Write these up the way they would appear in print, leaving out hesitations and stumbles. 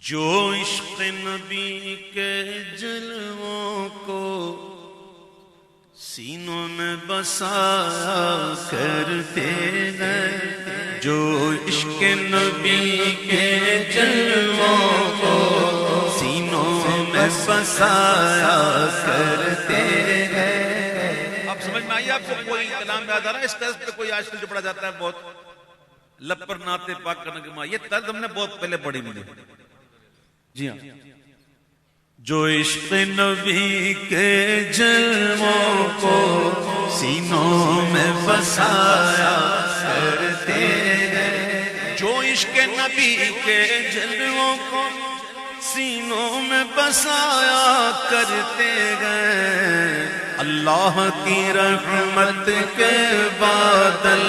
جو عشق نبی کے جلووں کو سینوں میں بسایا کرتے ہیں، جو عشق نبی کے جلووں کو سینوں میں بسایا کرتے ہیں۔ اب سمجھ میں آئیے آپ کو کوئی کلام یاد آ رہا ہے؟ اس طرز پہ کوئی آج کل جو پڑھا جاتا ہے بہت لب پر نعت پاک کا نغمہ، یہ طرز ہم نے بہت پہلے پڑھی ملی۔ جی ہاں، جو عشق نبی کے جلووں کو سینوں میں بسایا کرتے ہیں، جو عشق نبی کے جلووں کو سینوں میں بسایا کرتے گئے، اللہ کی رحمت کے بادل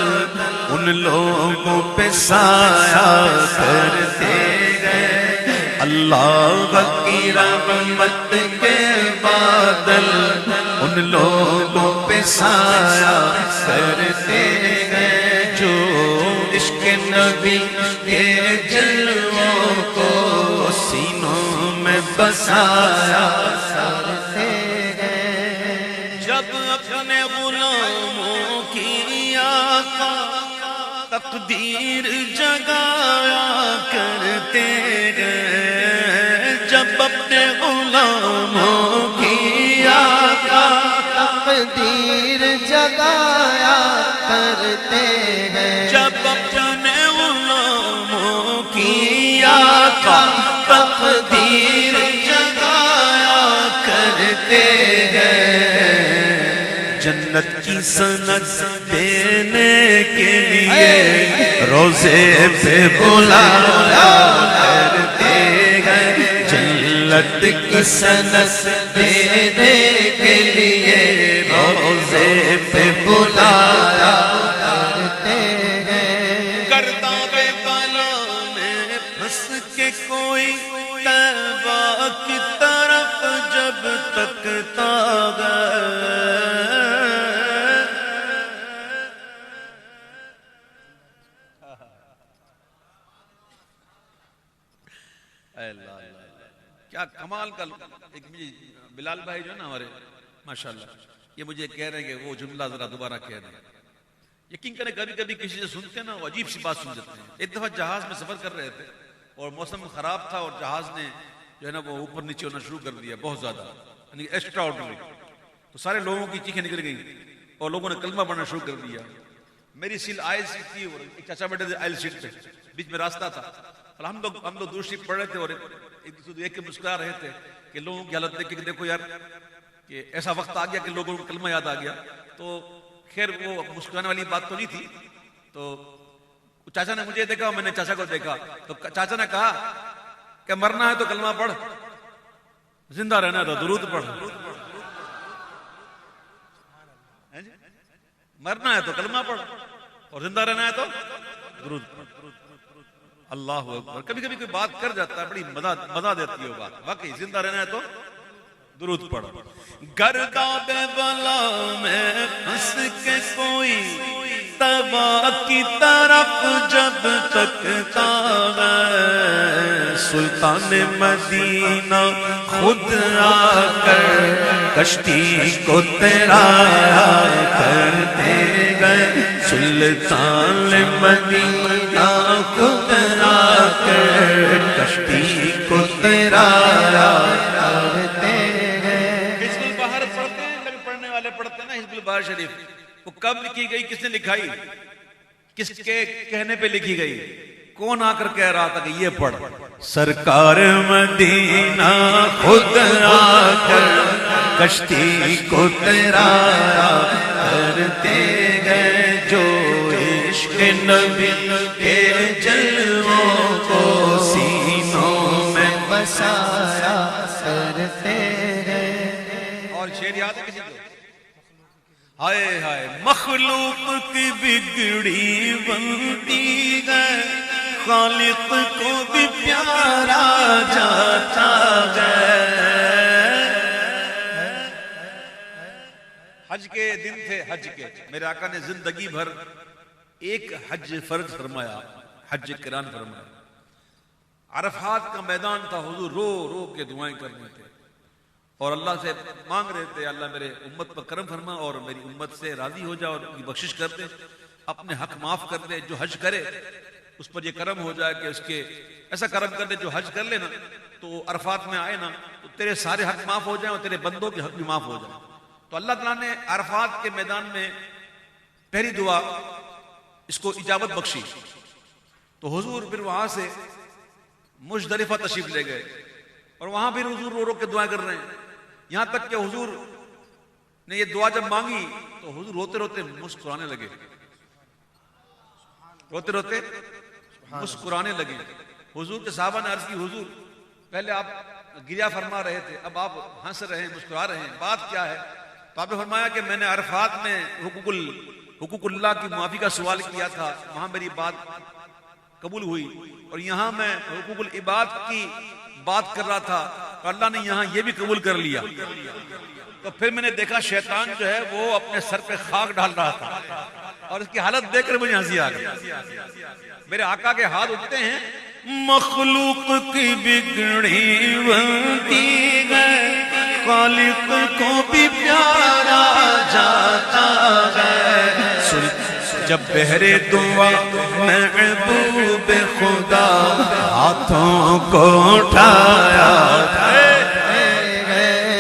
ان لوگوں پہ سایہ کرتے گئے، اللہ کی رحمت کے بادل ان لوگوں پہ سایہ کرتے گئے، جو عشق نبی کے جلووں کو سینوں میں بسایا کرتے گئے۔ جب اپنے غلاموں کی آقا تقدیر جگایا کرتے گئے، جب اپنے غلاموں کی آقا تقدیر جگایا کرتے ہیں، جب اپنے غلاموں کی آقا تقدیر جگایا کرتے ہیں، جنت کی سند دینے کے لیے روزے پہ بلایا کرتے ہیں، جنت کی سند دینے کے لیے روزے پہ بلایا کرتے ہیں، گرداب بالا میں پھنس کے کوئی طیبہ کی طرف جب تکتا گیا، کیا کمال کا ایک بلال بھائی جو ہے نا ہمارے ماشاءاللہ، یہ مجھے کہہ رہے ہیں کہ وہ جملہ ذرا دوبارہ کہہ دیں۔ یقین کریں کبھی کبھی کسی سے سنتے ہیں نا وہ عجیب سی بات سن جاتے ہیں۔ ایک دفعہ جہاز میں سفر کر رہے تھے اور موسم خراب تھا اور جہاز نے جو ہے نا وہ اوپر نیچے ہونا شروع کر دیا بہت زیادہ، یعنی ایکسٹرا آرڈنری، تو سارے لوگوں کی چیخیں نکل گئی اور لوگوں نے کلمہ پڑھنا شروع کر دیا۔ میری سیل آئل سیٹ تھی اور ایک چاچا بیٹھے تھے آئل سیٹ پہ، بیچ میں راستہ تھا اور ہم لوگ دوسری پڑھ رہے تھے اور ایک دوسرے دیکھ کے مسکرا رہے تھے کہ لوگوں کی حالت دیکھ کے دیکھو یار کہ ایسا وقت آ گیا کہ لوگوں کو کلمہ یاد آ گیا۔ تو خیر وہ مسکرانے والی بات تو نہیں تھی، تو چاچا نے مجھے دیکھا اور میں نے چاچا کو دیکھا، تو چاچا نے کہا کہ مرنا ہے تو کلمہ پڑھ، زندہ رہنا ہے تو درود پڑھ، مرنا ہے تو کلمہ پڑھ اور زندہ رہنا ہے تو درود پڑھ۔ اللہ اکبر، کبھی کبھی کوئی بات کر جاتا ہے بڑی مزہ دیتی ہے وہ بات، واقعی زندہ رہنا ہے تو درود پڑھ۔ گرداب بالا میں پھنس کے کوئی طیبہ کی طرف جب تکتا ہے، سلطان مدینہ خود آ کر کشتی کو تیرایا کرتے گئے، سلطان مدینہ خود آ کر کشتی کو تیرایا کرتے ہیں۔ حزب البحر پڑھتے ہیں، کبھی پڑھنے والے پڑھتے ہیں نا حزب البحر شریف، وہ کب لکھی گئی، کس نے لکھائی، کس کے کہنے پہ لکھی گئی، کون آ کر کہہ رہا تھا کہ یہ پڑھ؟ سرکار مدینہ خود آ کر کشتی کو تیرایا کرتے گئے، جو عشق نبی کے جلووں کو سینوں میں بسایا کرتے ہیں۔ اور شعر یاد ہے کسی کو؟ ہائے ہائے مخلوق کی بگڑی بنتی ہے، خالق کو بھی پیارا جاتا ہے۔ حج کے دن تھے، حج کے، میرے آقا نے زندگی بھر ایک حج فرض فرمایا، حج قران فرمایا۔ عرفات کا میدان تھا، حضور رو رو کے دعائیں کر رہے تھے اور اللہ سے مانگ رہے تھے اللہ میرے امت پر کرم فرما اور میری امت سے راضی ہو جا اور ان کی بخشش کر دے، اپنے حق معاف کر دے، جو حج کرے اس پر یہ کرم ہو جائے کہ اس کے ایسا کرم کر دے جو حج کر لے نا تو عرفات میں آئے نا تو تیرے سارے حق معاف ہو جائیں اور تیرے بندوں کے حق بھی معاف ہو جائیں۔ تو اللہ تعالیٰ نے عرفات کے میدان میں پہلی دعا اس کو اجابت بخشی، تو حضور پھر وہاں سے مزدلفہ تشریف لے گئے اور وہاں پھر حضور رو رو کے دعائیں کر رہے ہیں، یہاں تک کہ حضور نے یہ دعا جب مانگی تو حضور روتے روتے مسکرانے لگے، روتے روتے مسکرانے لگے۔ حضور کے صحابہ نے عرض کی حضور پہلے آپ گریہ فرما رہے تھے، اب آپ ہنس رہے ہیں، مسکرا رہے ہیں، بات کیا ہے؟ تو آپ نے فرمایا کہ میں نے عرفات میں حقوق اللہ کی معافی کا سوال کیا تھا، وہاں میری بات قبول ہوئی، اور یہاں میں حقوق العباد کی بات کر رہا تھا اور اللہ نے یہاں یہ بھی قبول کر لیا۔ تو پھر میں نے دیکھا شیطان جو ہے وہ اپنے سر پہ خاک ڈال رہا تھا اور اس کی حالت دیکھ کر مجھے ہنسی آ گئی۔ میرے آقا کے ہاتھ اٹھتے ہیں، مخلوق کی بگڑی بنتی ہے، خالق کو بھی پیارا جاتا ہے، جب بہرے دعا محبوب خدا ہاتھوں کو اٹھایا۔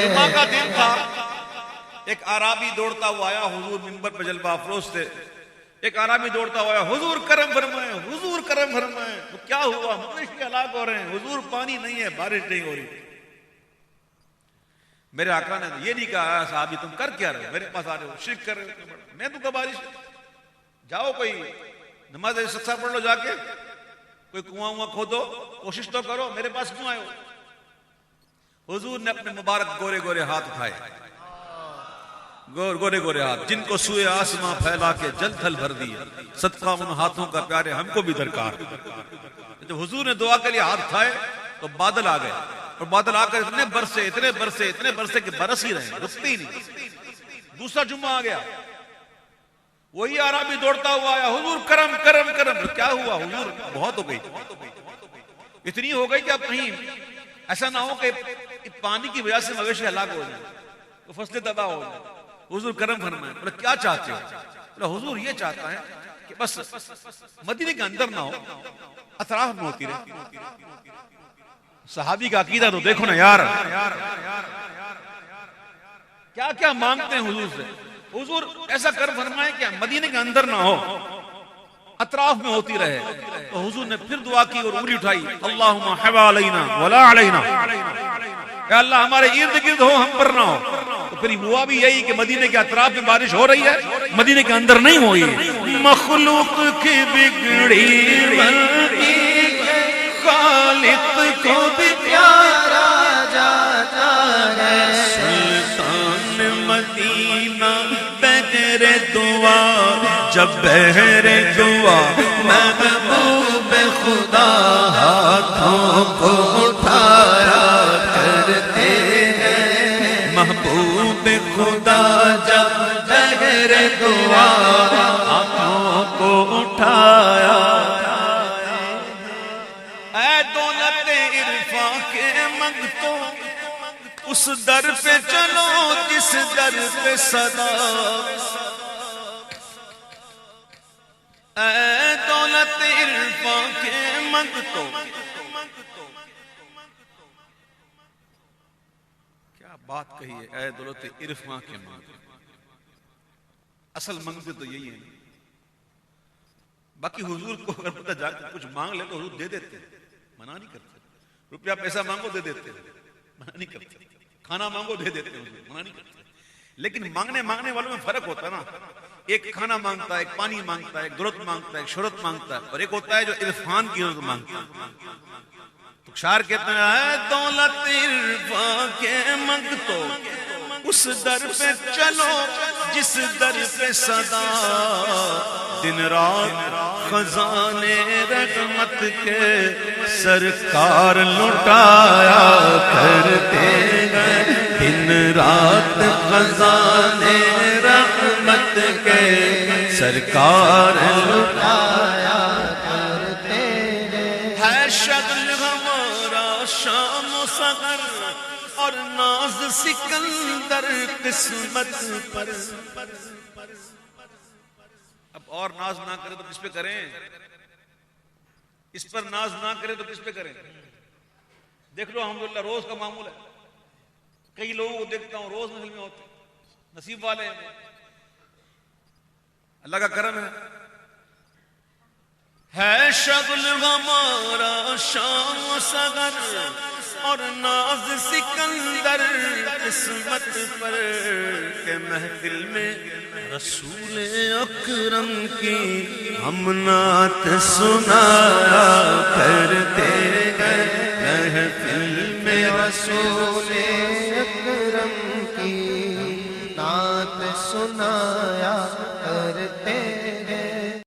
جمعہ کا دن تھا، ایک اعرابی دوڑتا ہوا آیا، حضور منبر پہ جلوہ افروز تھے، ایک اعرابی دوڑتا ہوا، حضور کرم فرمائیں، حضور کرم فرمائیں۔ تو کیا ہوا؟ مویشی ہلاک ہو رہے ہیں، حضور پانی نہیں ہے، بارش نہیں ہو رہی۔ میرے آقا نے یہ نہیں کہا صحابی تم کر کیا رہے ہو، میرے پاس آ رہے ہو، شرک کر رہے ہو، میں تو کہا بارش، جاؤ کوئی نماز استسقاء پڑھ لو، جا کے کوئی کنواں کھودو، کوشش تو کرو، میرے پاس کیوں آئے ہو؟ حضور نے اپنے مبارک گورے گورے ہاتھ اٹھائے، گورے گورے ہاتھ جن کو سوئے آسماں پھیلا کے جل تھل بھر دی، صدقہ ان ہاتھوں کا پیارے ہم کو بھی درکار۔ جب حضور نے دعا کے لیے ہاتھ اٹھائے تو بادل آ گئے، اور بادل آ کر اتنے برسے کہ برس ہی رہے، رکتے ہی نہیں۔ دوسرا جمعہ آ گیا، وہی اعرابی دوڑتا ہوا آیا، حضور کرم کرم کرم۔ کیا ہوا حضور؟ بہت ہو گئی، اتنی ہو گئی کہ اب کہیں ایسا نہ ہو کہ پانی کی وجہ سے مویشی ہلاک ہو جائے تو فصلیں تباہ ہو جائے، حضور کرم فرمائیں۔ بولے کیا چاہتے ہو؟ بولے حضور یہ چاہتا ہے کہ بس مدینے کے اندر نہ ہو، اطراف میں ہوتی رہے۔ صحابی کا عقیدہ تو دیکھو نا یار، کیا کیا مانگتے ہیں حضور سے۔ حضور ایسا کرم فرمائیں کہ مدینے کے اندر نہ ہو، اطراف میں ہوتی رہے۔ تو حضور نے پھر دعا کی اور انگلی اٹھائی، اللہم حوالینا ولا علینا، کہ اللہ ہمارے ارد گرد ہو، ہم پر نہ ہو۔ تو پھر ہوا بھی یہی کہ مدینے کے اطراف میں بارش ہو رہی ہے، مدینے کے اندر نہیں ہوئی۔ مخلوق کی بگڑی بنتی ہے، خالق کو بھی پیارا جاتا ہے، سلطان مدینہ بہر دعا، جب بہر دعا محبوب خدا ہاتھوں کو اٹھایا کرتے ہیں، محبوب خدا جب بہر دعا ہاتھوں کو اٹھایا۔ اے دولت عرفاں کے منگتوں، اس در پہ چلو جس در پہ صدا، اے دولت عرفاں کے منگتوں۔ کیا بات کہی ہے، اے دولت عرفاں کے منگتوں۔ اصل منگتے تو یہی ہے، باقی حضور کو اگر پتہ جا کے کچھ مانگ لے تو حضور دے دیتے، منع نہیں کرتے۔ روپیہ پیسہ مانگو دے دیتے، منع نہیں کرتے۔ کھانا مانگو دے دیتے، منع نہیں کرتے۔ لیکن مانگنے والوں میں فرق ہوتا ہے نا، ایک کھانا مانگتا ہے، ایک پانی مانگتا ہے، ایک دولت مانگتا ہے، ایک شہرت مانگتا ہے، اور ایک ہوتا ہے جو عرفان کی ضرورت مانگتا ہے۔ تو شاعر کہتے ہیں، اے دولت عرفاں کے منگتو، اس در پہ چلو جس در پہ صدا، دن رات خزانے رحمت کے سرکار لٹایا کرتے ہیں، دن رات خزانے رحمت کے سرکار لٹایا کرتے ہیں۔ ہے شغل ہم شام و سحر اور ناز سکندر قسمت پر. اب اور ناز نہ کرے تو کس پہ کریں؟ اس پر ناز نہ کرے تو کس پہ کریں؟ دیکھ لو الحمدللہ روز کا معمول ہے. کئی لوگوں کو دیکھتا ہوں روز محفل میں ہوتے ہیں، نصیب والے ہیں، اللہ کا کرم ہے شغل ہمارا شام و سحر اور ناز سکندر قسمت پر کہ محفل میں رسول اکرم کی ہم نعت سنایا کرتے